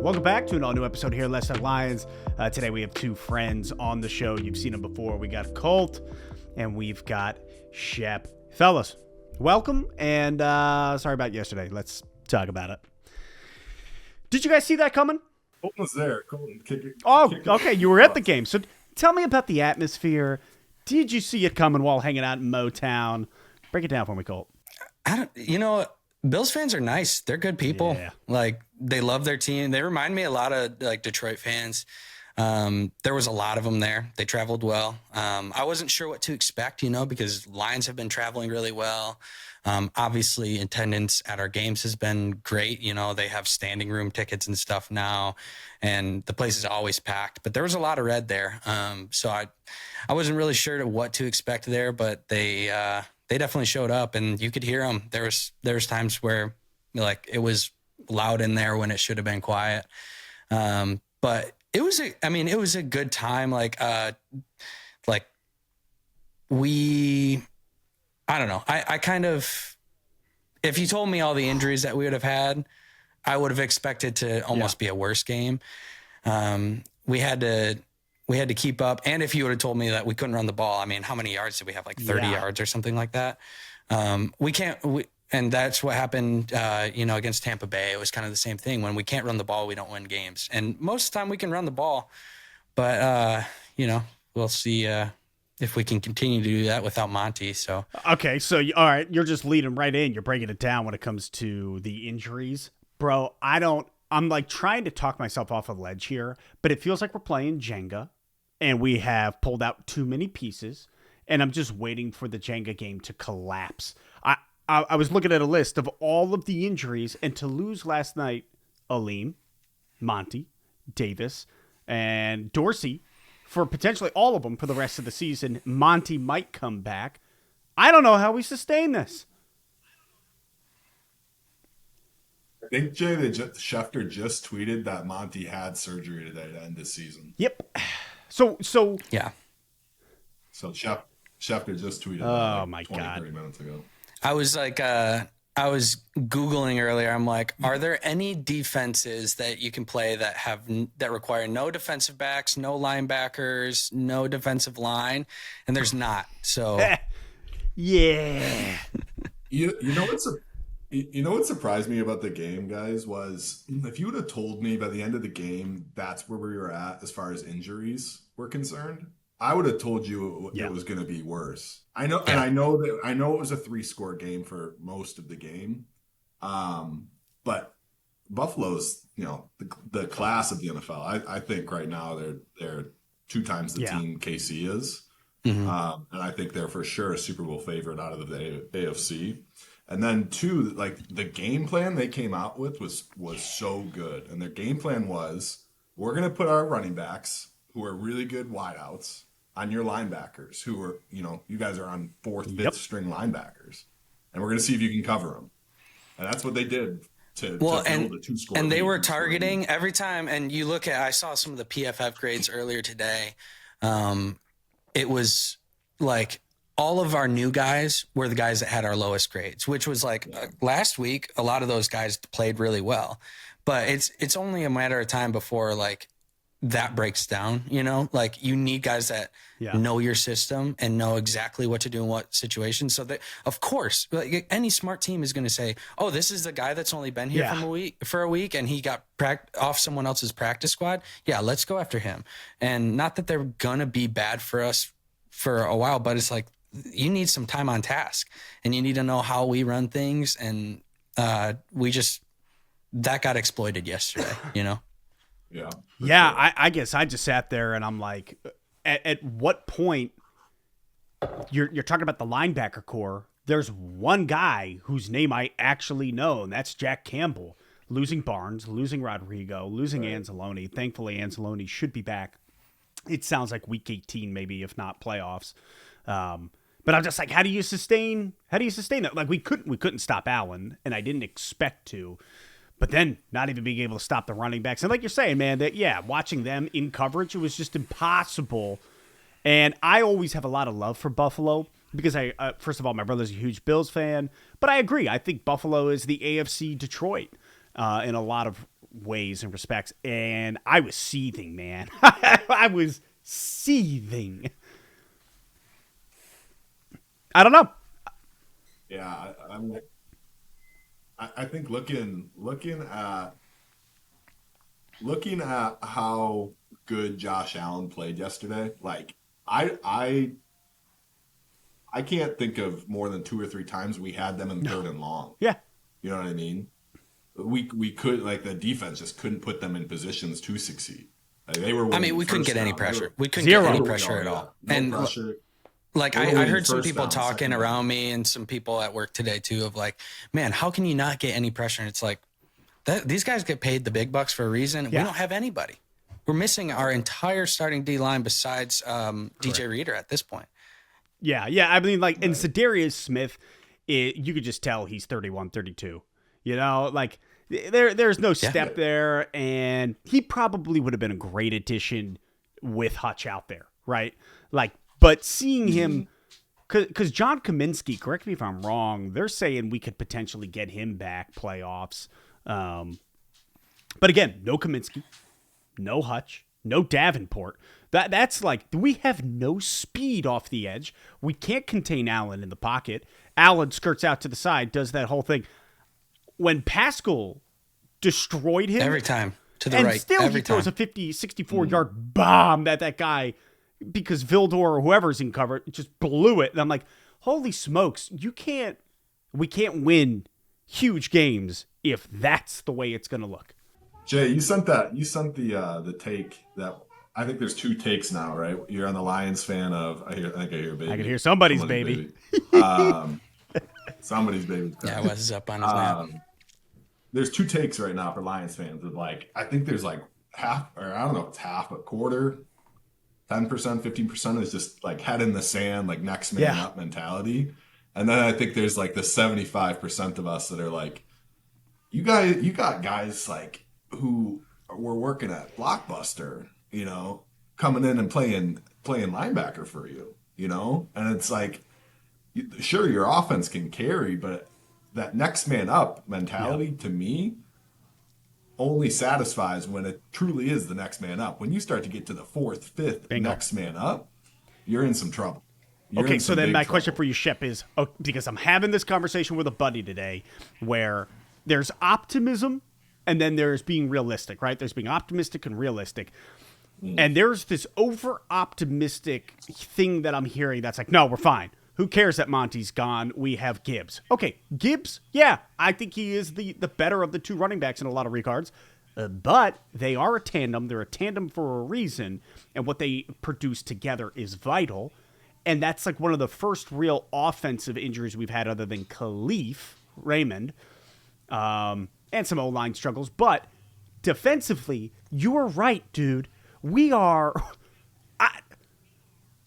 Welcome back to an all-new episode here, Let's Talk Lions. Today we have two friends on the show. You've seen them before. We got Colt and we've got Shep. Fellas, welcome, and sorry about yesterday. Let's talk about it. Did you guys see that coming? Colton was there. Colton Okay. You were at the game. So tell me about the atmosphere. Did you see it coming while hanging out in Motown? Break it down for me, Colt. Bills fans are nice. They're good people. Yeah. Like, they love their team. They remind me a lot of like Detroit fans. There was a lot of them there. They traveled well. I wasn't sure what to expect, because Lions have been traveling really well. Obviously, attendance at our games has been great. They have standing room tickets and stuff now, and the place is always packed. But there was a lot of red there. So I wasn't really sure what to expect there, but they definitely showed up, and you could hear them. There was times where it was loud in there when it should have been quiet. But it was a good time. I don't know. I kind of, if you told me all the injuries that we would have had, I would have expected to almost be a worse game. We had to keep up. And if you would have told me that we couldn't run the ball, how many yards did we have? 30 yards or something like that. And that's what happened, against Tampa Bay. It was kind of the same thing. When we can't run the ball, we don't win games. And most of the time we can run the ball, but we'll see if we can continue to do that without Monty. So, okay. So, all right. You're just leading right in. You're breaking it down when it comes to the injuries, bro. I'm trying to talk myself off a ledge here, but it feels like we're playing Jenga and we have pulled out too many pieces, and I'm just waiting for the Jenga game to collapse. I was looking at a list of all of the injuries, and to lose last night, Alim, Monty, Davis, and Dorsey, for potentially all of them for the rest of the season. Monty might come back. I don't know how we sustain this. I think Schefter just tweeted that Monty had surgery today to end this season. Yep. So yeah. So Schefter just tweeted. Oh my 20, God. 30 minutes ago. I was I was Googling earlier. I'm like, are there any defenses that you can play that require no defensive backs, no linebackers, no defensive line? And there's not. So yeah. You know what surprised me about the game, guys, was if you would have told me by the end of the game that's where we were at as far as injuries were concerned, I would have told you it was going to be worse. I know, and I know it was a 3-score game for most of the game, but Buffalo's the class of the NFL. I think right now they're 2 times the team KC is, and I think they're for sure a Super Bowl favorite out of the AFC. And then 2, the game plan they came out with was so good, and their game plan was, we're going to put our running backs, who are really good wideouts, on your linebackers, who are, you guys are on 4th, 5th string linebackers, and we're going to see if you can cover them. And that's what they did to build a 2-score. And they were targeting every time. And you look at, I saw some of the PFF grades earlier today. It was like all of our new guys were the guys that had our lowest grades, which was last week. A lot of those guys played really well, but it's only a matter of time before that breaks down. You need guys that know your system and know exactly what to do in what situation. So that, of course, any smart team is going to say, oh, this is the guy that's only been here for a week and he got off someone else's practice squad. Yeah, let's go after him. And not that they're going to be bad for us for a while, but it's you need some time on task and you need to know how we run things. And that got exploited yesterday, Yeah. Yeah, sure. I guess I just sat there and I'm like, at what point you're talking about the linebacker core? There's one guy whose name I actually know, and that's Jack Campbell. Losing Barnes, losing Rodrigo, losing Anzalone. Thankfully, Anzalone should be back. It sounds like week 18, maybe, if not playoffs. But I'm just like, how do you sustain it? We couldn't stop Allen, and I didn't expect to. But then not even being able to stop the running backs. And like you're saying, man, watching them in coverage, it was just impossible. And I always have a lot of love for Buffalo because first of all, my brother's a huge Bills fan. But I agree. I think Buffalo is the AFC Detroit in a lot of ways and respects, and I was seething, man. I was seething. I don't know. Yeah, I think looking at how good Josh Allen played yesterday, like I can't think of more than 2 or 3 times we had them in third and long. Yeah. You know what I mean? We could, like, the defense just couldn't put them in positions to succeed. Like, they were. I mean, we couldn't get any pressure. We couldn't Zero. get any pressure at all. No And pressure. like They were I winning heard some first people down, talking second down. around me and some people at work today too of like, man, how can you not get any pressure? And it's like these guys get paid the big bucks for a reason. Yeah. We don't have anybody. We're missing our entire starting D line besides DJ Reader at this point. Yeah. I mean, like, and Za'Darius Smith, you could just tell he's 31, 32. You know, like, there's no step there, and he probably would have been a great addition with Hutch out there, right? Like, but seeing him, because John Kaminsky, correct me if I'm wrong, they're saying we could potentially get him back playoffs. But again, no Kaminsky, no Hutch, no Davenport. That's like, we have no speed off the edge. We can't contain Allen in the pocket. Allen skirts out to the side, does that whole thing. When Pascal destroyed him Every time to the and right. still every he throws time. a 50, 64-yard bomb at that guy because Vildor or whoever's in cover just blew it. And I'm like, holy smokes, we can't win huge games if that's the way it's going to look. Jay, you sent the take that I think there's 2 takes now, right? You're on the Lions fan of I think I hear baby. I can hear somebody's baby. Somebody's baby. Yeah, Wes is up on his nap. There's 2 takes right now for Lions fans of, like, I think there's like half, or I don't know if it's half, but quarter, 10%, 15% is just like head in the sand, like next man up mentality. And then I think there's like the 75% of us that are like, you got guys like who were working at Blockbuster, you know, coming in and playing linebacker for you, you know? And it's like, sure, your offense can carry, but that next man up mentality to me only satisfies when it truly is the next man up. When you start to get to the 4th, 5th next man up, you're in some trouble. Okay, so then my question for you, Shep, is, because I'm having this conversation with a buddy today where there's optimism and then there's being realistic, right? There's being optimistic and realistic. And there's this over-optimistic thing that I'm hearing that's like, no, we're fine. Who cares that Monty's gone? We have Gibbs. Okay, Gibbs, yeah, I think he is the better of the 2 running backs in a lot of regards. But they are a tandem. They're a tandem for a reason. And what they produce together is vital. And that's like one of the first real offensive injuries we've had other than Khalif Raymond. And some O-line struggles. But defensively, you are right, dude. We are...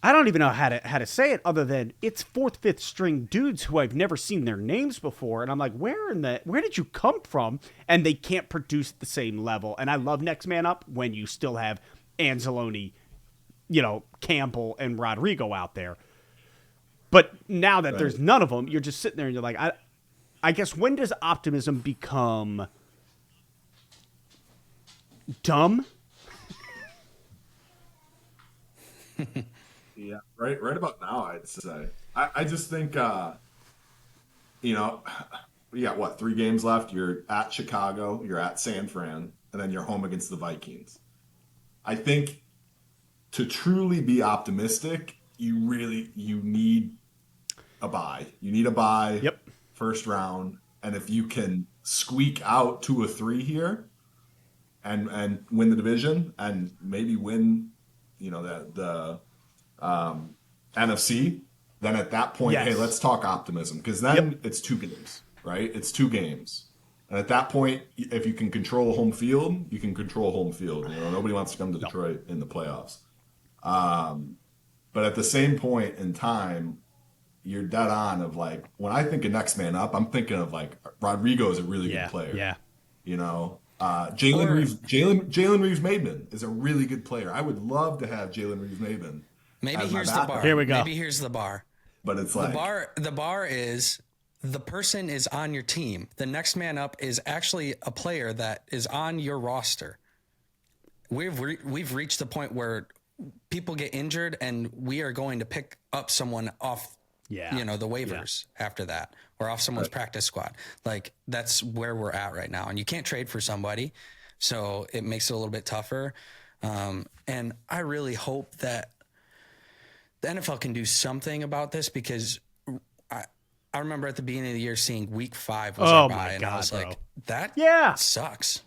I don't even know how to say it other than it's 4th, 5th string dudes who I've never seen their names before. And I'm like, where did you come from? And they can't produce at the same level. And I love next man up when you still have Anzalone, you know, Campbell and Rodrigo out there. But now that there's none of them, you're just sitting there and you're like, I guess when does optimism become dumb? Yeah, right about now, I'd say. I just think, you know, you got, what, 3 games left? You're at Chicago, you're at San Fran, and then you're home against the Vikings. I think to truly be optimistic, you need a bye. You need a bye first round, and if you can squeak out 2 or 3 here and win the division and maybe win, you know, the NFC, then at that point, hey, let's talk optimism, because then it's 2 games, right? It's 2 games. And at that point, if you can control home field, you can control home field. You know, nobody wants to come to Detroit in the playoffs. But at the same point in time, you're dead on of like, when I think of next man up, I'm thinking of like Rodrigo is a really good player. Yeah. You know, Jalen Reeves-Maybin is a really good player. I would love to have Jalen Reeves-Maybin. Maybe here's the bar. Here we go. Maybe here's the bar. But it's like the bar is the person is on your team. The next man up is actually a player that is on your roster. We've reached the point where people get injured and we are going to pick up someone off, the waivers after that, or off someone's practice squad. Like, that's where we're at right now. And you can't trade for somebody. So it makes it a little bit tougher. And I really hope that the NFL can do something about this, because I remember at the beginning of the year seeing week 5 was our bye, and I was like, that sucks.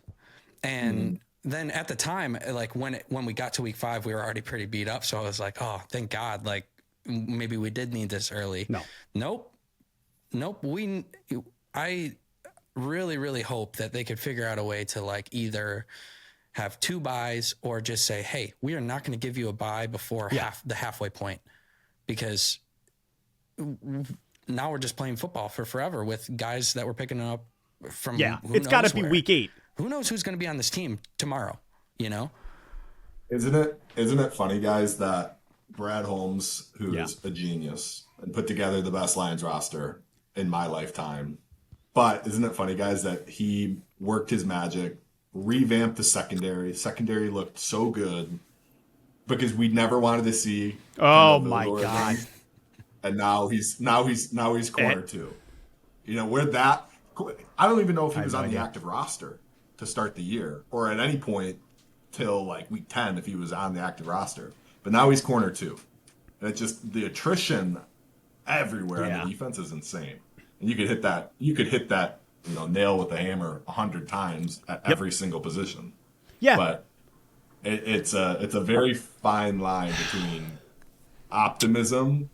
And then at the time, like when we got to week 5, we were already pretty beat up. So I was like, oh, thank God. Like, maybe we did need this early. Nope. I really, really hope that they could figure out a way to, like, either have 2 buys or just say, hey, we are not going to give you a buy before the halfway point, because now we're just playing football for forever with guys that we're picking up from. Yeah, it's got to be week 8. Who knows who's going to be on this team tomorrow? Isn't it funny, guys, that Brad Holmes, who is a genius and put together the best Lions roster in my lifetime, but isn't it funny, guys, that he worked his magic, revamped the secondary. Secondary looked so good because we never wanted to see. Oh my God! Again. And now he's corner 2. Where that, I don't even know if he was on the active roster to start the year, or at any point till like week 10 if he was on the active roster. But now he's corner 2, and it's just the attrition everywhere on the defense is insane. And you could hit that nail with a hammer 100 times at every single position. Yeah. But it's a very fine line between optimism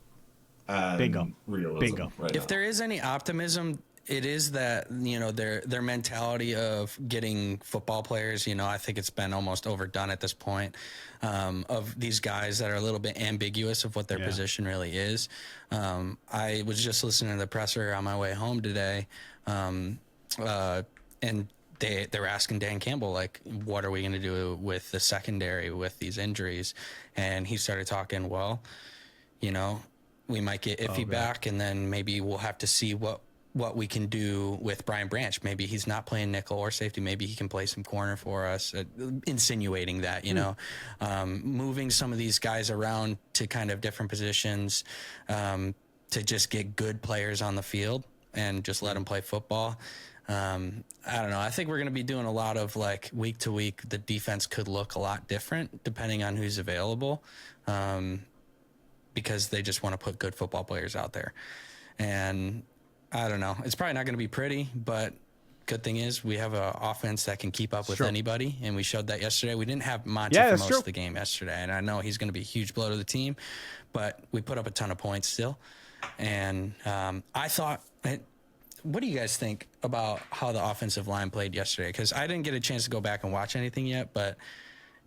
and realism. Right if there is any optimism, it is that their mentality of getting football players. I think it's been almost overdone at this point. Of these guys that are a little bit ambiguous of what their position really is. I was just listening to the presser on my way home today, and they were asking Dan Campbell, like, what are we going to do with the secondary with these injuries? And he started talking, well, we might get Iffy back, and then maybe we'll have to see what we can do with Brian Branch. Maybe he's not playing nickel or safety. Maybe he can play some corner for us, insinuating that, moving some of these guys around to kind of different positions, to just get good players on the field and just let them play football. I don't know. I think we're going to be doing a lot of, like, week to week. The defense could look a lot different depending on who's available, because they just want to put good football players out there. And I don't know. It's probably not going to be pretty, but good thing is we have an offense that can keep up with anybody, and we showed that yesterday. We didn't have Monty for most of the game yesterday, and I know he's going to be a huge blow to the team, but we put up a ton of points still. And I thought, what do you guys think about how the offensive line played yesterday? Because I didn't get a chance to go back and watch anything yet, but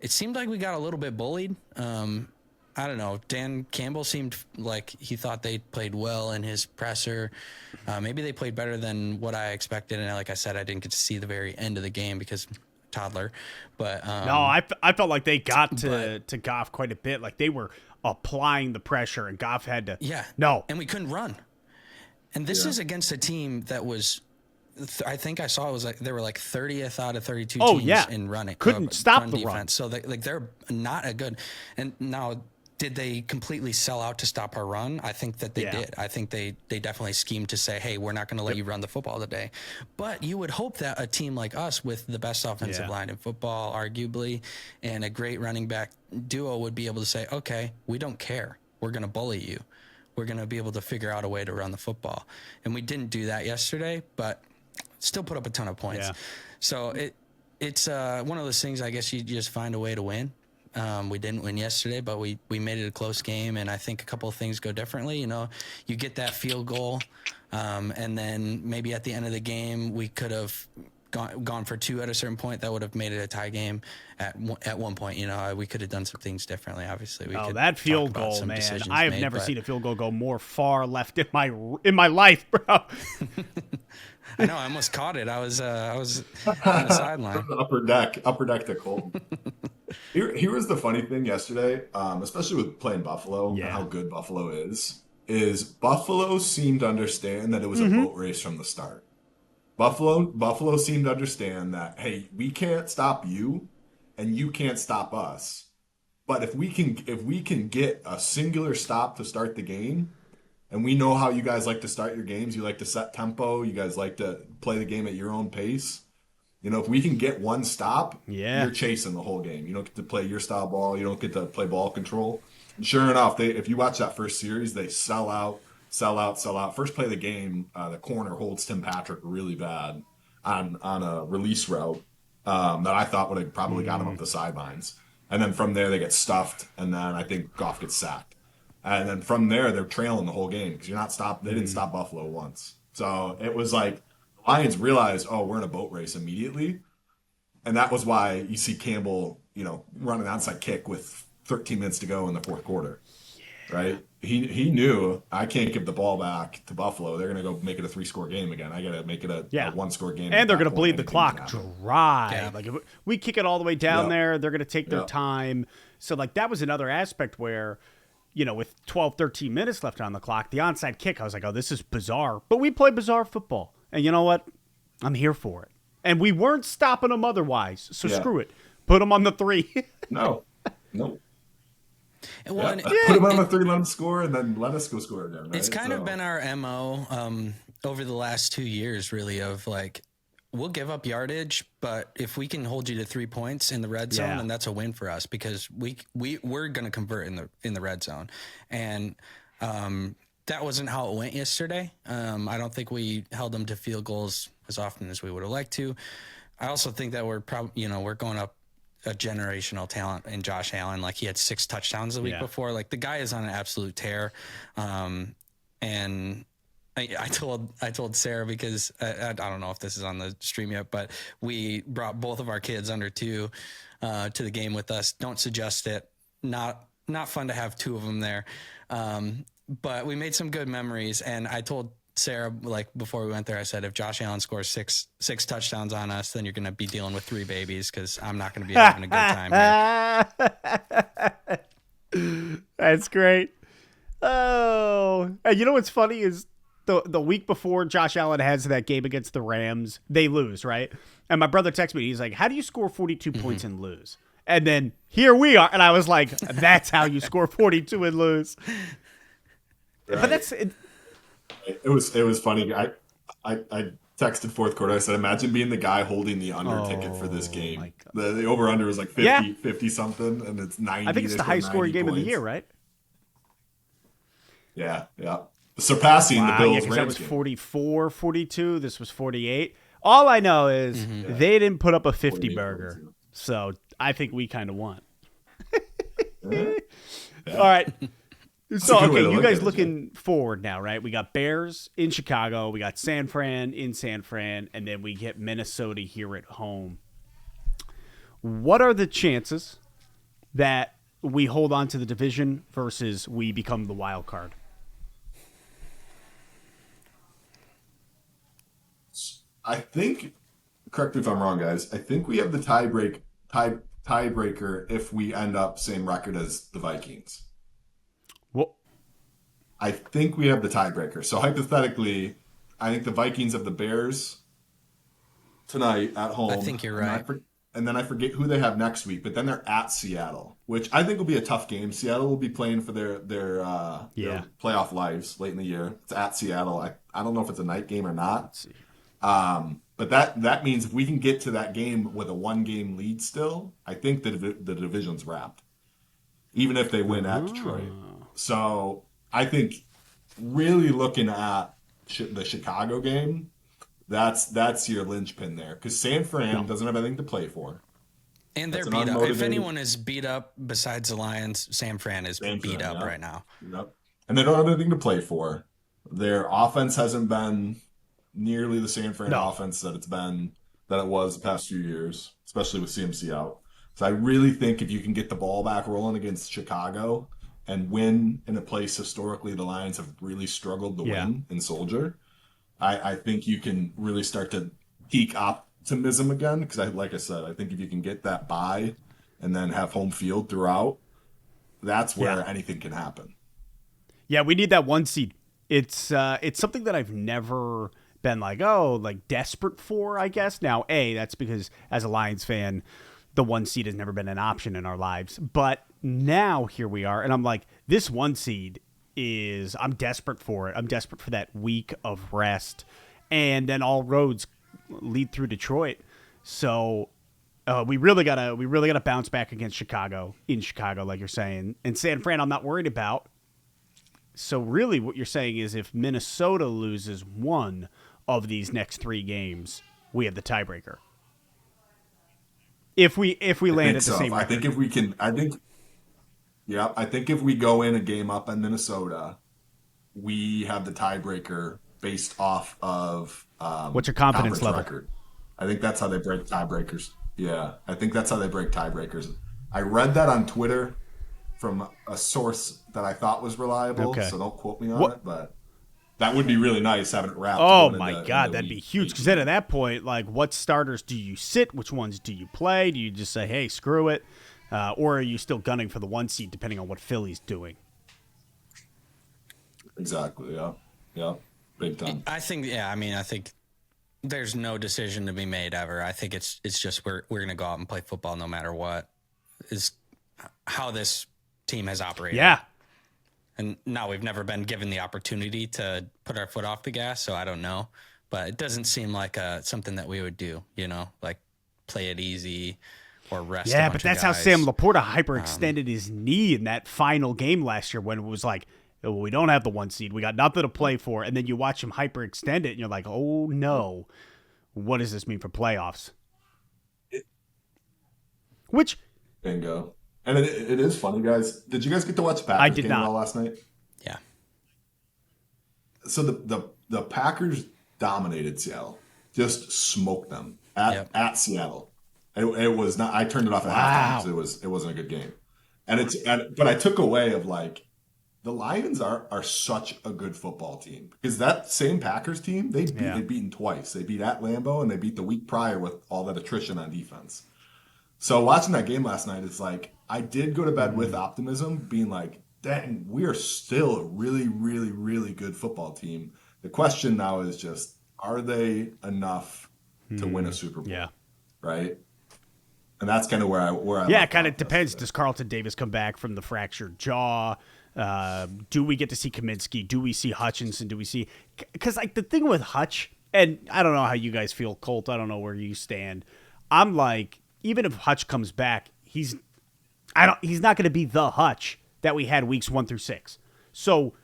it seemed like we got a little bit bullied. I don't know. Dan Campbell seemed like he thought they played well in his presser. Maybe they played better than what I expected. And like I said, I didn't get to see the very end of the game because toddler. But no, I felt like they got to Goff quite a bit. Like they were applying the pressure, and Goff had to. Yeah. No. And we couldn't run. And this is against a team that was. I think I saw it was like they were like 30th out of 32 teams in running. Couldn't stop the defense. run. So they're not a good. And now, did they completely sell out to stop our run? I think that they did. I think they definitely schemed to say, hey, we're not going to let you run the football today. But you would hope that a team like us with the best offensive line in football, arguably, and a great running back duo would be able to say, okay, we don't care. We're going to bully you. We're going to be able to figure out a way to run the football. And we didn't do that yesterday, but still put up a ton of points. Yeah. So it's one of those things, I guess you just find a way to win. We didn't win yesterday, but we made it a close game, and I think a couple of things go differently. You get that field goal, and then maybe at the end of the game we could have gone for 2 at a certain point. That would have made it a tie game at one point. We could have done some things differently. Obviously, that field goal, man! I have never seen a field goal go more far left in my life, bro. I know. I almost caught it. I was on the sideline. upper deck to Colton. Here was the funny thing yesterday, especially with playing Buffalo and how good Buffalo is. is Buffalo seemed to understand that it was a boat race from the start. Buffalo seemed to understand that, hey, we can't stop you and you can't stop us. But if we can get a singular stop to start the game, and we know how you guys like to start your games, you like to set tempo, you guys like to play the game at your own pace. If we can get one stop, Yeah. you're chasing the whole game. You don't get to play your style ball. You don't get to play ball control. And sure enough, if you watch that first series, they sell out, sell out, sell out. First play of the game, the corner holds Tim Patrick really bad on a release route that I thought would have probably got him up the sidelines. And then from there, they get stuffed, and then I think Goff gets sacked. And then from there, they're trailing the whole game because you're not stopped. They didn't stop Buffalo once. So it was like the Lions realized, oh, we're in a boat race immediately. And that was why you see Campbell, run an onside kick with 13 minutes to go in the fourth quarter, right? He knew I can't give the ball back to Buffalo. They're going to go make it a 3-score game again. I got to make it a 1-score game. And they're going to bleed the clock dry. Yeah. Like if we kick it all the way down there, they're going to take their time. So like that was another aspect where, with 12, 13 minutes left on the clock, the onside kick, I was like, oh, this is bizarre. But we play bizarre football. And you know what? I'm here for it. And we weren't stopping them otherwise. So screw it. Put them on the 3. No. Well, Put them on the 3, let them score, and then let us go score again. Right? It's kind of been our MO over the last 2 years, really, of like, we'll give up yardage, but if we can hold you to 3 points in the red zone, then that's a win for us because we're going to convert in the red zone. And that wasn't how it went yesterday. I don't think we held them to field goals as often as we would have liked to. I also think that we're probably, we're going up a generational talent in Josh Allen. Like he had 6 touchdowns the week before. Like the guy is on an absolute tear. And I told Sarah because I don't know if this is on the stream yet, but we brought both of our kids under 2 to the game with us. Don't suggest it. Not fun to have 2 of them there. But we made some good memories. And I told Sarah, like before we went there, I said, if Josh Allen scores six touchdowns on us, then you're going to be dealing with 3 babies because I'm not going to be having a good time here. That's great. Oh, and you know what's funny is the week before Josh Allen has that game against the Rams, they lose, right? And my brother texted me. He's like, how do you score 42 points and lose? And then here we are. And I was like, that's how you score 42 and lose. Right. But that's it. It was funny. I texted fourth quarter. I said, imagine being the guy holding the under ticket for this game. The over under was like 50 something, and it's 90. I think it's the highest scoring game of the year, right? Yeah. Surpassing the Bills. That was 44, 42. This was 48. All I know is they didn't put up a 50 burger, 42. So I think we kind of won. All right. So, okay, you guys looking forward now, right? We got Bears in Chicago. We got San Fran in San Fran. And then we get Minnesota here at home. What are the chances that we hold on to the division versus we become the wild card? I think, correct me if I'm wrong, guys, I think we have the tiebreaker if we end up same record as the Vikings. Well, I think we have the tiebreaker. So hypothetically, I think the Vikings have the Bears tonight at home. I think you're right. And then I forget who they have next week, but then they're at Seattle, which I think will be a tough game. Seattle will be playing for their playoff lives late in the year. It's at Seattle. I don't know if it's a night game or not. Let's see. But that means if we can get to that game with a 1-game lead still, I think the division's wrapped, even if they win at Detroit. So I think really looking at the Chicago game, that's your linchpin there because San Fran doesn't have anything to play for. And they're beat up. If anyone is beat up besides the Lions, San Fran is beat up right now. Yep. And they don't have anything to play for. Their offense hasn't been nearly the San Fran offense that it was the past few years, especially with CMC out. So I really think if you can get the ball back rolling against Chicago and win in a place historically the Lions have really struggled to win in Soldier, I think you can really start to peak optimism again because, like I said, I think if you can get that bye and then have home field throughout, that's where anything can happen. Yeah, we need that 1 seed. It's something that I've never been like desperate for, I guess. Now, that's because as a Lions fan, the 1 seed has never been an option in our lives. But now here we are, and I'm like, this 1 seed I'm desperate for it. I'm desperate for that week of rest, and then all roads lead through Detroit. So we really gotta bounce back against Chicago, like you're saying. And San Fran, I'm not worried about. So really, what you're saying is, if Minnesota loses one of these next 3 games, we have the tiebreaker. If we land at the same record. I think if we go in a game up in Minnesota, we have the tiebreaker based off of what's your confidence level? Record. I think that's how they break tiebreakers. Yeah, I think that's how they break tiebreakers. I read that on Twitter from a source that I thought was reliable, so don't quote me on it, but that would be really nice having it wrapped. Oh my God, that'd be huge. Because then at that point, like, what starters do you sit? Which ones do you play? Do you just say, hey, screw it? Or are you still gunning for the 1 seed, depending on what Philly's doing? Exactly, yeah. Big time. I think there's no decision to be made ever. I think it's just we're going to go out and play football no matter what, is how this team has operated. Yeah. And now we've never been given the opportunity to put our foot off the gas, so I don't know. But it doesn't seem like something that we would do, like play it easy or rest. Yeah, but that's how Sam Laporta hyperextended his knee in that final game last year, when it was like, oh, we don't have the 1 seed. We got nothing to play for. And then you watch him hyperextend it, and you're like, oh, no. What does this mean for playoffs? Bingo. And it is funny, guys. Did you guys get to watch the Packers game at all last night? Yeah. So the Packers dominated Seattle, just smoked them at Seattle. It was not. I turned it off at halftime because it wasn't a good game. But I took away of like, the Lions are such a good football team, because that same Packers team, they've beaten twice. They beat at Lambeau and they beat the week prior with all that attrition on defense. So watching that game last night, it's like, I did go to bed with optimism, being like, dang, we are still a really, really, really good football team. The question now is just, are they enough to win a Super Bowl? Yeah. Right? And that's kind of where I yeah, it kind of depends. Does Carlton Davis come back from the fractured jaw? Do we get to see Kaminsky? Do we see Hutchinson? Do we see... Because like the thing with Hutch, and I don't know how you guys feel, Colt, I don't know where you stand. I'm like, even if Hutch comes back, he's not going to be the Hutch that we had weeks 1 through 6. So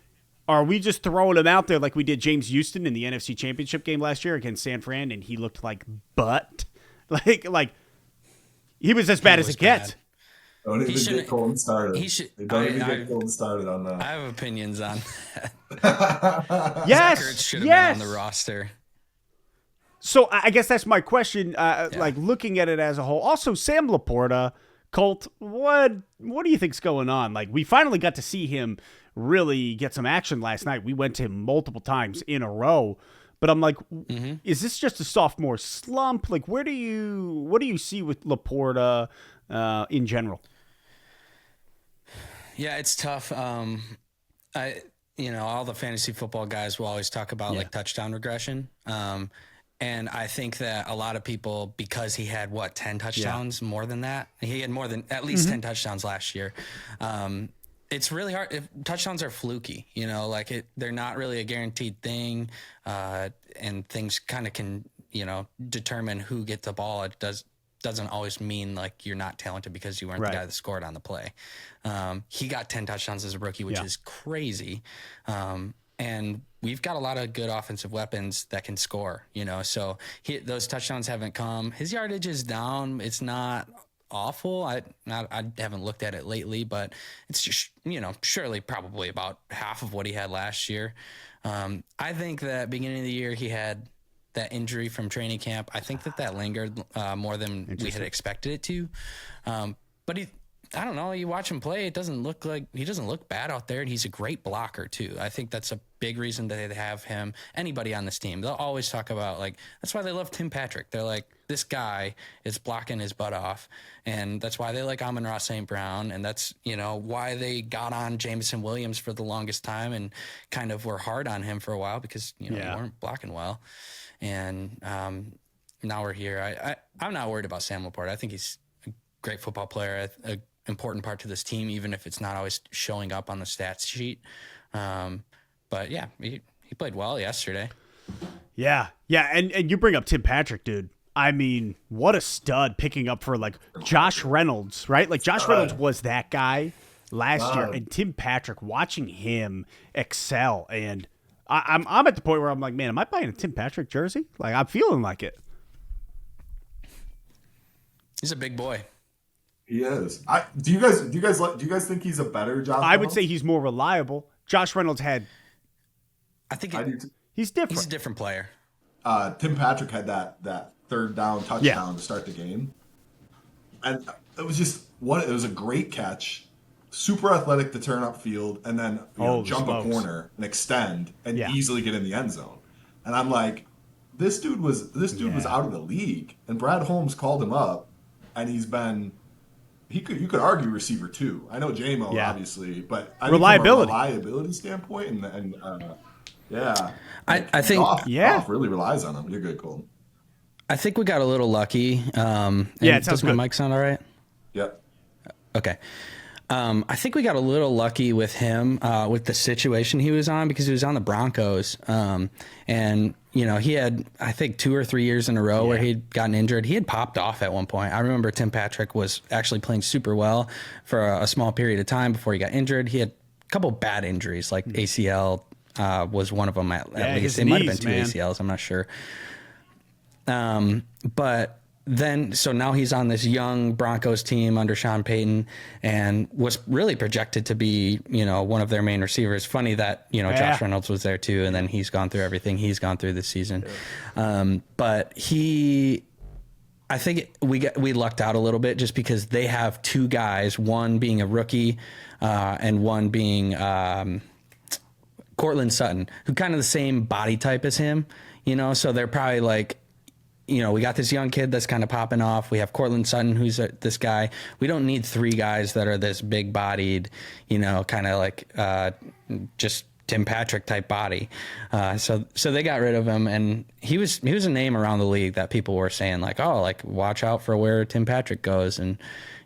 are we just throwing him out there like we did James Houston in the NFC Championship game last year against San Fran, and he looked like butt? Like he was as bad as it gets. Don't even get Colton started. Don't even get Colton started on that. I have opinions on that. Yes, Zach Ertz should have been on the roster. So I guess that's my question. Like looking at it as a whole. Also, Sam Laporta, Colt, what do you think's going on? Like, we finally got to see him really get some action last night. We went to him multiple times in a row, but I'm like, is this just a sophomore slump? Like, what do you see with Laporta in general? Yeah, it's tough. All the fantasy football guys will always talk about like touchdown regression. And I think that a lot of people, because he had 10 touchdowns, more than that. He had more than at least 10 touchdowns last year. It's really hard. If touchdowns are fluky, they're not really a guaranteed thing. And things kind of can, determine who gets the ball. It doesn't always mean like you're not talented because you weren't the guy that scored on the play. He got 10 touchdowns as a rookie, which is crazy. And we've got a lot of good offensive weapons that can score, so those touchdowns haven't come. His yardage is down. It's not awful. I haven't looked at it lately, but it's just, surely probably about half of what he had last year. I think that beginning of the year, he had that injury from training camp. I think that lingered more than we had expected it to. But I don't know. You watch him play, he doesn't look bad out there, and he's a great blocker too. I think that's a big reason that they have him. Anybody on this team, they'll always talk about, like, that's why they love Tim Patrick. They're like, this guy is blocking his butt off. And that's why they like Amon-Ra St. Brown. And that's, why they got on Jameson Williams for the longest time and kind of were hard on him for a while because, they weren't blocking well. And now we're here. I'm not worried about Sam Laporte. I think he's a great football player, an important part to this team, even if it's not always showing up on the stats sheet. But yeah, he played well yesterday. Yeah. And you bring up Tim Patrick, dude. I mean, what a stud picking up for like Josh Reynolds, right? Like Josh Reynolds was that guy last year, and Tim Patrick, watching him excel. And I'm at the point where I'm like, man, am I buying a Tim Patrick jersey? Like, I'm feeling like it. He's a big boy. He is. Do you guys think he's a better Josh Reynolds? I would say he's more reliable. Josh Reynolds had. I think he's different. He's a different player. Tim Patrick had that third down touchdown to start the game, and it was just it was a great catch, super athletic to turn upfield, and then jump a corner and extend and easily get in the end zone. And I'm like, this dude was out of the league, and Brad Holmes called him up, and he's been. You could argue receiver too. I know J-Mo obviously, but I think from a reliability standpoint and I think Goff really relies on him. You're good, Colton. I think we got a little lucky. It sounds does my mic sound all right? Yep. Okay. I think we got a little lucky with him, with the situation he was on, because he was on the Broncos. And, he had, I think, 2 or 3 years in a row where he'd gotten injured. He had popped off at one point. I remember Tim Patrick was actually playing super well for a small period of time before he got injured. He had a couple bad injuries, like ACL was one of them at least. It might have been 2 ACLs. I'm not sure. But then, so now he's on this young Broncos team under Sean Payton and was really projected to be, one of their main receivers. Funny that, Josh Reynolds was there too. And then he's gone through everything he's gone through this season. But I think we lucked out a little bit just because they have 2 guys, one being a rookie, and one being, Cortland Sutton, who kind of the same body type as him, so they're probably like, we got this young kid that's kind of popping off. We have Cortland Sutton, who's this guy. We don't need 3 guys that are this big bodied, kind of like just Tim Patrick type body. So they got rid of him, and he was a name around the league that people were saying like, oh, like watch out for where Tim Patrick goes. And,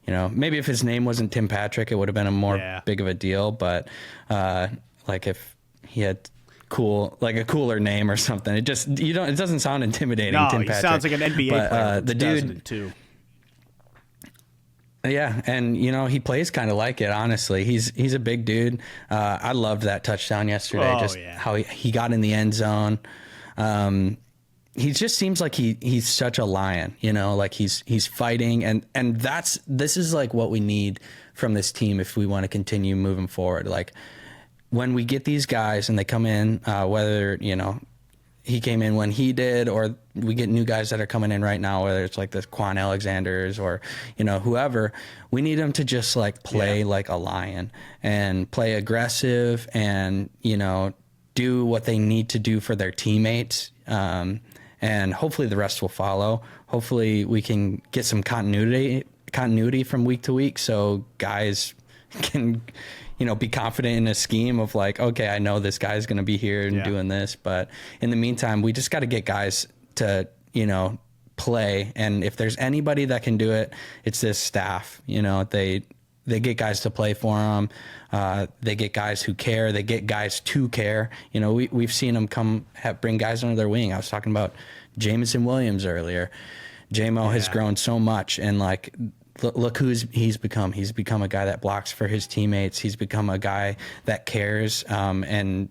maybe if his name wasn't Tim Patrick, it would have been a more big of a deal. But like if he had a cooler name or something. It doesn't sound intimidating. No, Tim he Patrick. sounds like an NBA player. The dude too. Yeah, and he plays kind of like it. Honestly, he's a big dude. I loved that touchdown yesterday. How he got in the end zone. He just seems like he's such a lion. Like he's fighting, and this is like what we need from this team if we want to continue moving forward. Like, when we get these guys and they come in, whether, he came in when he did, or we get new guys that are coming in right now, whether it's like the Quan Alexanders or, whoever, we need them to just like play like a lion and play aggressive and, do what they need to do for their teammates. And hopefully the rest will follow. Hopefully we can get some continuity from week to week. So guys can, be confident in a scheme of like, okay, I know this guy's going to be here and doing this. But in the meantime, we just got to get guys to, play. And if there's anybody that can do it, it's this staff. They get guys to play for them. They get guys who care. They get guys to care. We've seen them bring guys under their wing. I was talking about Jameson Williams earlier. J-Mo has grown so much, and like, look who he's become. He's become a guy that blocks for his teammates. He's become a guy that cares, and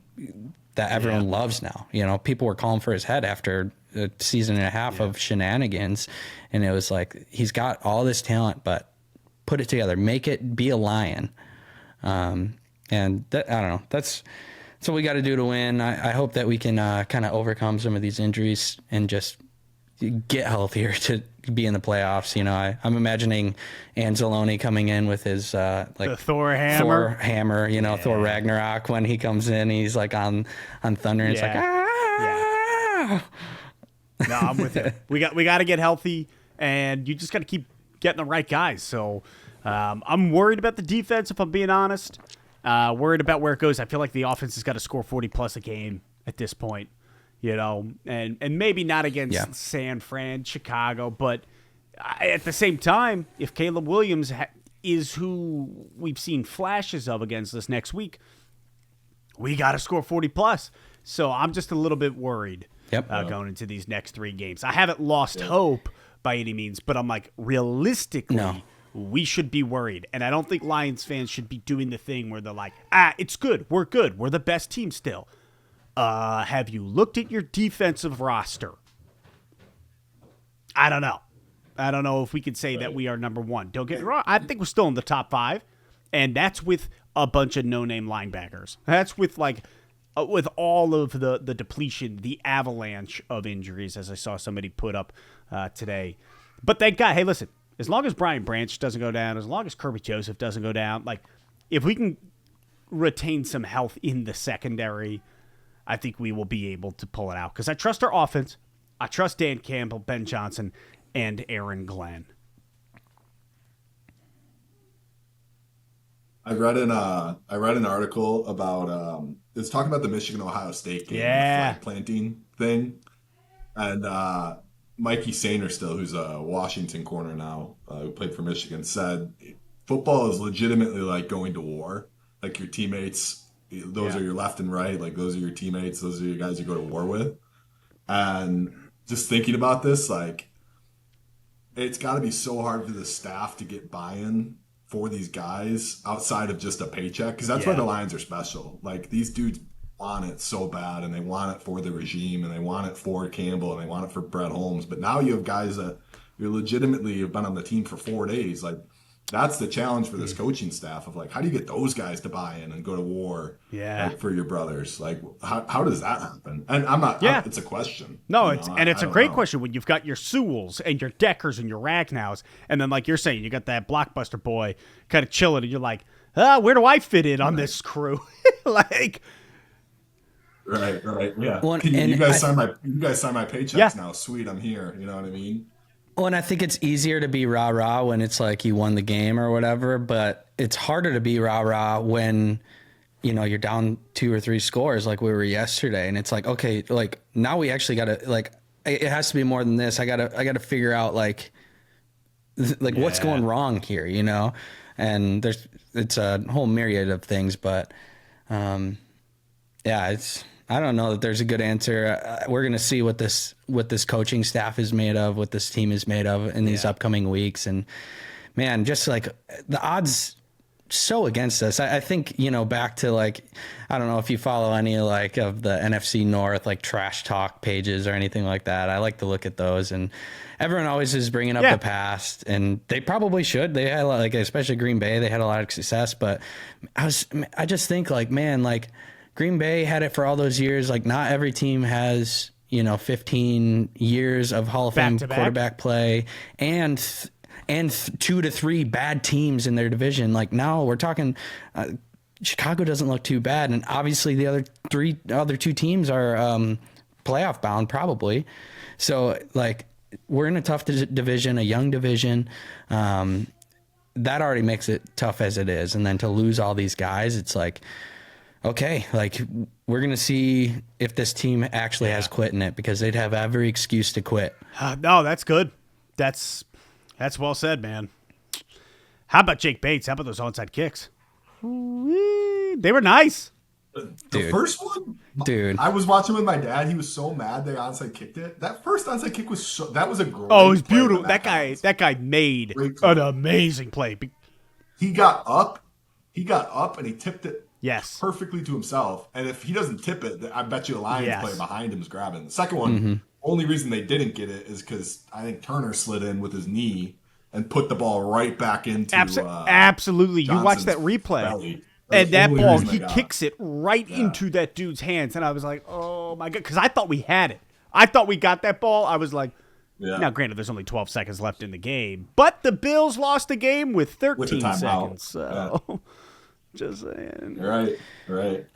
that everyone loves now. People were calling for his head after a season and a half of shenanigans, and it was like, he's got all this talent, but put it together, make it be a lion. And that, I don't know. That's what we got to do to win. I hope that we can kind of overcome some of these injuries and just get healthier to be in the playoffs. I'm imagining Anzalone coming in with his the Thor hammer, Thor Ragnarok, when he comes in, he's like on Thunder, and it's like No, I'm with you. We got to get healthy, and you just got to keep getting the right guys. So I'm worried about the defense, if I'm being honest. Worried about where it goes. I feel like the offense has got to score 40-plus a game at this point, and maybe not against San Fran, Chicago, but at the same time, if Caleb Williams is who we've seen flashes of against us next week, we got to score 40-plus. So I'm just a little bit worried going into these next 3 games. I haven't lost hope by any means, but I'm like, realistically, we should be worried. And I don't think Lions fans should be doing the thing where they're like, it's good. We're the best team still. Have you looked at your defensive roster? I don't know if we could say that we are number 1. Don't get me wrong. I think we're still in the top 5, and that's with a bunch of no-name linebackers. That's with with all of the depletion, the avalanche of injuries, as I saw somebody put up today. But thank God, hey, listen, as long as Brian Branch doesn't go down, as long as Kirby Joseph doesn't go down, if we can retain some health in the secondary, I think we will be able to pull it out. Because I trust our offense. I trust Dan Campbell, Ben Johnson, and Aaron Glenn. I read an article about it's talking about the Michigan-Ohio State game, the flag planting thing, and Mikey Sainer, who's a Washington corner now, who played for Michigan, said football is legitimately like going to war. Like your teammates, those are your left and right. Like those are your teammates. Those are your guys you go to war with. And just thinking about this, it's got to be so hard for the staff to get buy-in for these guys outside of just a paycheck, because that's why the Lions are special. Like, these dudes want it so bad, and they want it for the regime, and they want it for Campbell, and they want it for Brett Holmes. But now you have guys that you legitimately have been on the team for 4 days. Like, that's the challenge for this coaching staff of, how do you get those guys to buy in and go to war for your brothers? Like, how does that happen? And I'm not, it's a question. No, it's a great question when you've got your Sewells and your Deckers and your Ragnows, and then, like you're saying, you got that blockbuster boy kind of chilling, and you're like, where do I fit in on this crew? Right, yeah. Well, you guys sign my paychecks now. Sweet, I'm here. You know what I mean? Well, and I think it's easier to be rah-rah when it's like you won the game or whatever, but it's harder to be rah-rah when, you're down 2 or 3 scores like we were yesterday. And it's like, okay, now we actually got to, it has to be more than this. I got to figure out what's going wrong here, And it's a whole myriad of things, but I don't know that there's a good answer. We're going to see what this coaching staff is made of, what this team is made of in these upcoming weeks. And man, just the odds so against us. I think, back to I don't know if you follow any of the NFC North, trash talk pages or anything like that. I like to look at those, and everyone always is bringing up the past, and they probably should. They had especially Green Bay, they had a lot of success, but I just think Green Bay had it for all those years. Not every team has, 15 years of Hall of Fame quarterback play and 2 to 3 bad teams in their division. Now we're talking, Chicago doesn't look too bad. And obviously the other 2 teams are playoff bound probably. So we're in a tough division, a young division. That already makes it tough as it is. And then to lose all these guys, it's okay, we're going to see if this team actually has quit in it, because they'd have every excuse to quit. No, that's good. That's well said, man. How about Jake Bates? How about those onside kicks? They were nice. The first one? Dude. I was watching with my dad. He was so mad they onside kicked it. That first onside kick was that was a great it was beautiful. That guy made an amazing play. He got up and he tipped it perfectly to himself. And if he doesn't tip it, I bet you a Lions player behind him is grabbing. The second one, only reason they didn't get it is because I think Turner slid in with his knee and put the ball right back into absolutely. Johnson's you watch that replay. Belly. And that ball, he kicks it right into that dude's hands. And I was like, oh, my God. Because I thought we had it. I thought we got that ball. I was like, now, granted, there's only 12 seconds left in the game. But the Bills lost the game with 13 seconds. So, Just saying. Right.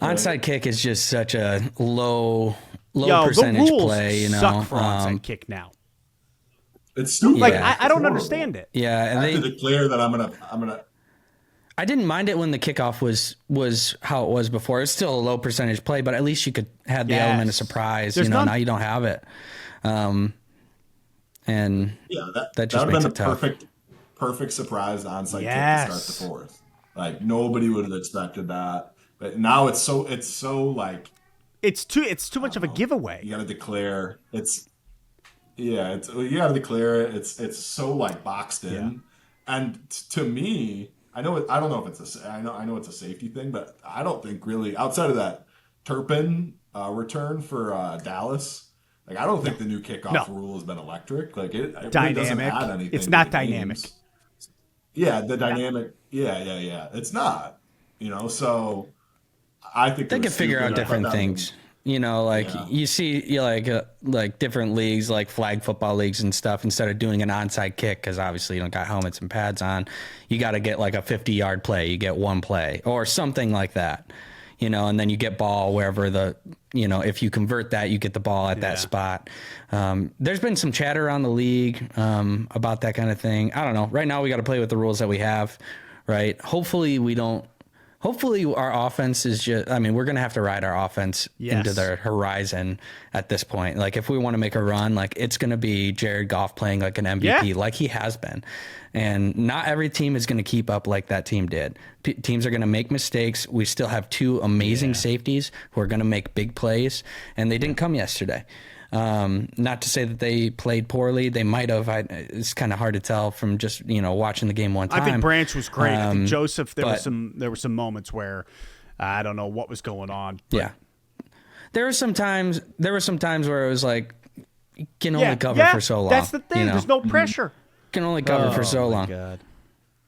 Onside kick is just such a low Yo, percentage the rules play. You know, suck for onside kick now. It's stupid. Like Yeah. I don't understand it. Yeah, I and have to declare that I'm gonna. I didn't mind it when the kickoff was how it was before. It's still a low percentage play, but at least you could have the element of surprise. There's none. Now you don't have it. And Yeah, that just would makes have it been a tough. perfect surprise onside kick Yes. to start the fourth. Like nobody would have expected that. But now it's so like It's too much of a giveaway. you got to declare you got to declare it. It's so like boxed in. Yeah. And to me, I don't know if it's I know it's a safety thing, but I don't think really outside of that Turpin return for Dallas, like I don't think the new kickoff rule has been electric. Like it really doesn't Dynamic. add anything. It's to not the dynamic. games. Yeah, the dynamic. Yeah. It's not. So I think They it can was figure stupid. out I thought different that things. You see like different leagues, like flag football leagues and stuff. Instead of doing an onside kick, because obviously you don't got helmets and pads on, you got to get like a 50-yard play. You get one play or something like that, and then you get ball wherever if you convert that, you get the ball at that spot. There's been some chatter around the league about that kind of thing. I don't know. Right now we got to play with the rules that we have, right? Hopefully our offense is just, we're going to have to ride our offense into their horizon at this point. Like if we want to make a run, like it's going to be Jared Goff playing like an MVP like he has been. And not every team is going to keep up like that team did. Teams are going to make mistakes. We still have two amazing safeties who are going to make big plays, and they didn't come yesterday. Not to say that they played poorly. They might have. It's kind of hard to tell from just watching the game one time. I think Branch was great. I think Joseph. There were some moments where I don't know what was going on. Yeah, there were some times where it was like you can only cover for so long. That's the thing. There's no pressure. Can only cover for so long. God.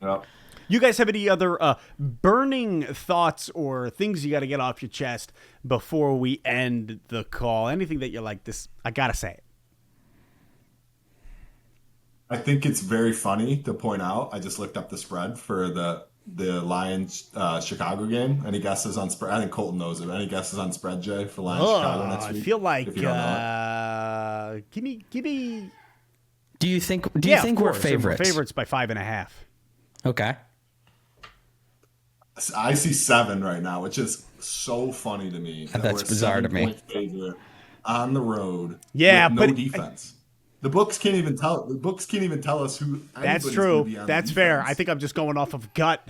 Yep. You guys have any other burning thoughts or things you got to get off your chest before we end the call? Anything that you're like, this, I got to say it. I think it's very funny to point out. I just looked up the spread for the Lions Chicago game. Any guesses on spread? I think Colton knows it. Any guesses on spread, Jay, for Lions Chicago next week? I feel like if you don't know give me. Do you think we're favorites? We're favorites by 5.5. Okay. I see 7 right now, which is so funny to me. That's bizarre to me. Favorite on the road. Yeah, with but no defense. The books can't even tell us who. That's true. That's fair. I think I'm just going off of gut.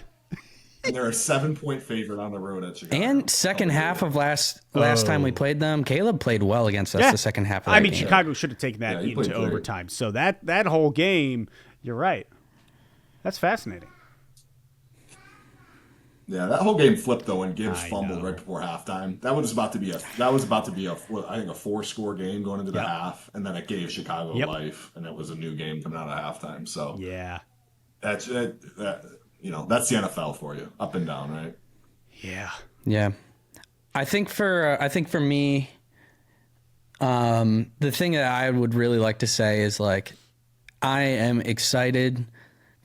And they're a 7-point favorite on the road at Chicago. And second half of last time we played them, Caleb played well against us the second half of that game. Chicago should have taken that into overtime. So that whole game, you're right. That's fascinating. Yeah, that whole game flipped though when Gibbs fumbled right before halftime. That was about to be a I think a 4-score game going into the half, and then it gave Chicago life, and it was a new game coming out of halftime. So that's it. That's the NFL for you, up and down, right? Yeah. I think for me, the thing that I would really like to say is like I am excited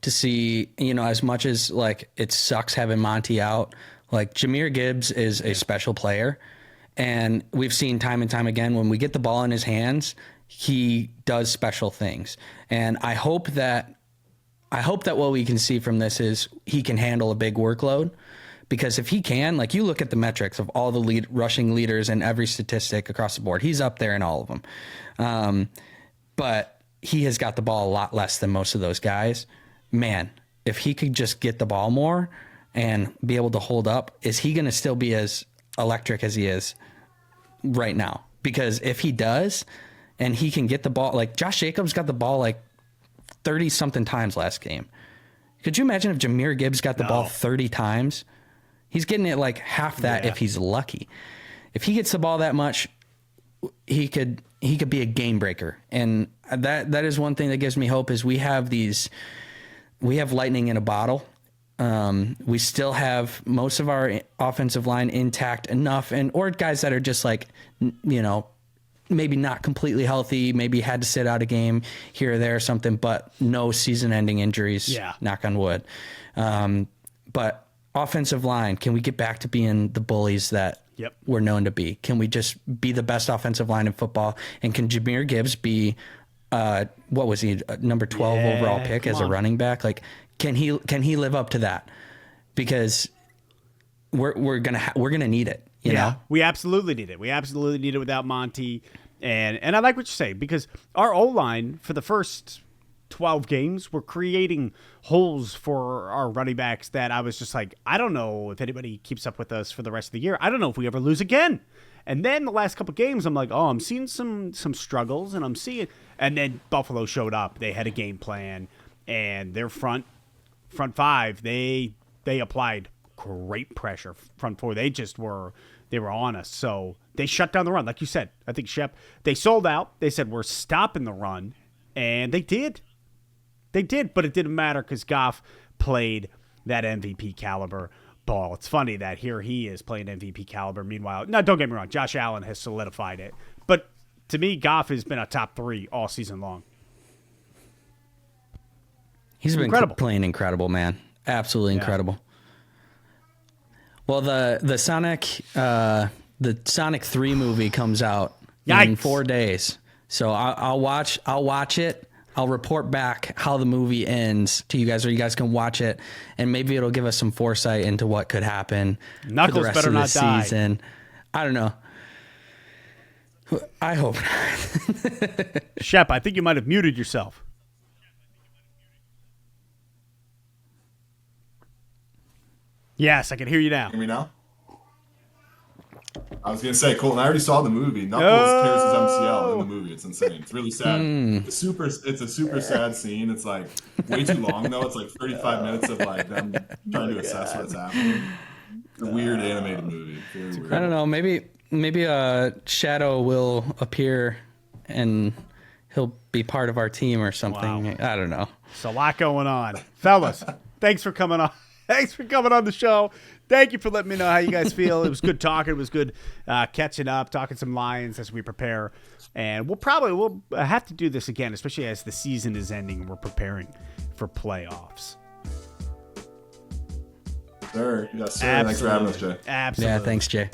to see, as much as like it sucks having Monty out, like Jahmyr Gibbs is a special player, and we've seen time and time again when we get the ball in his hands, he does special things. And I hope that what we can see from this is he can handle a big workload, because if he can, like you look at the metrics of all the rushing leaders and every statistic across the board, he's up there in all of them. But he has got the ball a lot less than most of those guys. Man, if he could just get the ball more and be able to hold up, is he going to still be as electric as he is right now? Because if he does, and he can get the ball, like Josh Jacobs got the ball like 30-something times last game. Could you imagine if Jahmyr Gibbs got the ball 30 times? He's getting it like half that if he's lucky. If he gets the ball that much, he could be a game breaker. And that is one thing that gives me hope is we have lightning in a bottle. We still have most of our offensive line intact enough, or guys that are just like, maybe not completely healthy, maybe had to sit out a game here or there or something, but no season-ending injuries, knock on wood. But offensive line, can we get back to being the bullies that we're known to be? Can we just be the best offensive line in football? And can Jahmyr Gibbs be, what was he, number 12 overall pick as a running back? Like, can he live up to that? Because we're gonna need it. You know? We absolutely need it. We absolutely need it without Monty. And I like what you say, because our O-line for the first 12 games, we're creating holes for our running backs that I was just like, I don't know if anybody keeps up with us for the rest of the year. I don't know if we ever lose again. And then the last couple games, I'm like, oh, I'm seeing some struggles, and and then Buffalo showed up. They had a game plan, and their front five, they applied great pressure. Front four, they were on us. So they shut down the run. Like you said, I think Shep, they sold out. They said, we're stopping the run. And they did. They did, but it didn't matter because Goff played that MVP caliber ball. It's funny that here he is playing MVP caliber. Meanwhile, no, don't get me wrong, Josh Allen has solidified it. But to me, Goff has been a top 3 all season long. He's been playing incredible, man. Absolutely incredible. Well, the Sonic 3 movie comes out in 4 days. So I'll watch it. I'll report back how the movie ends to you guys, or you guys can watch it, and maybe it'll give us some foresight into what could happen Knuckles for the rest better of the not die. season. I don't know. I hope not. Shep, I think you might have muted yourself. Yes, I can hear you now. Hear me now? I was going to say, Colton, I already saw the movie. Knuckles tears his MCL in the movie. It's insane. It's really sad. It's a super sad scene. It's like way too long, though. It's like 35 minutes of like them trying to assess what's happening. It's a weird animated movie. Very weird. I don't know. Maybe a Shadow will appear and he'll be part of our team or something. Wow. I don't know. There's a lot going on. Fellas, thanks for coming on. Thanks for coming on the show. Thank you for letting me know how you guys feel. It was good talking. It was good catching up, talking some Lions as we prepare. And we'll have to do this again, especially as the season is ending and we're preparing for playoffs. Sir, yes, sir. Absolutely. Thanks for having us, Jay. Absolutely. Yeah, thanks, Jay.